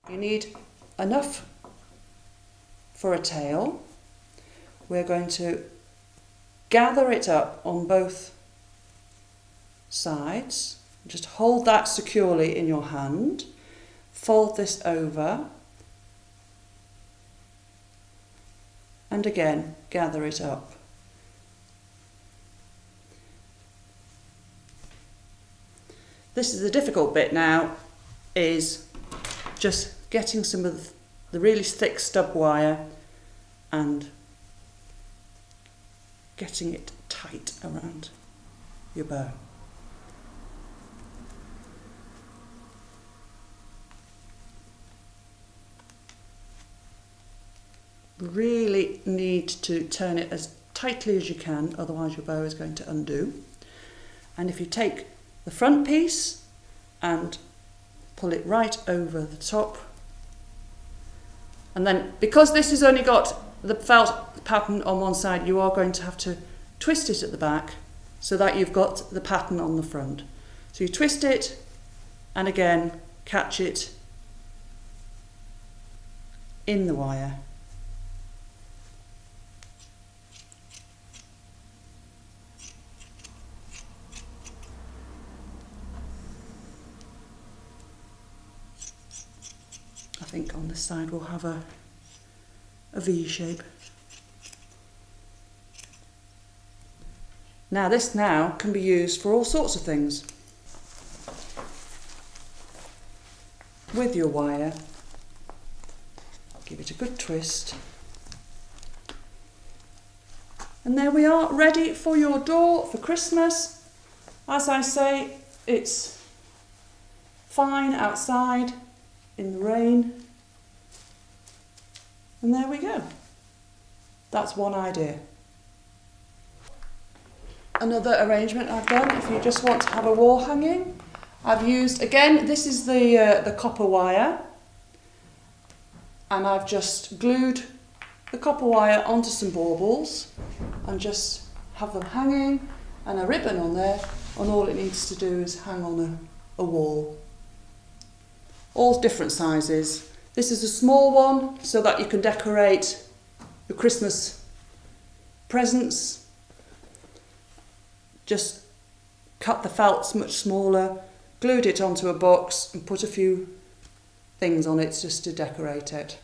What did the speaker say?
You need enough for a tail. We're going to gather it up on both sides. Just hold that securely in your hand. Fold this over. And again, gather it up. This is the difficult bit now, is just getting some of the really thick stub wire and getting it tight around your bow. Really need to turn it as tightly as you can, otherwise your bow is going to undo. And if you take the front piece and pull it right over the top, and then because this has only got the felt pattern on one side, you are going to have to twist it at the back so that you've got the pattern on the front. So you twist it and again catch it in the wire. I think on this side we'll have a V shape. Now this can be used for all sorts of things. With your wire, give it a good twist. And there we are, ready for your door for Christmas. As I say, it's fine outside in the rain. And there we go. That's one idea. Another arrangement I've done, if you just want to have a wall hanging, I've used, again, this is the copper wire, and I've just glued the copper wire onto some baubles and just have them hanging and a ribbon on there, and all it needs to do is hang on a wall. All different sizes. This is a small one so that you can decorate your Christmas presents. Just cut the felts much smaller, glued it onto a box and put a few things on it just to decorate it.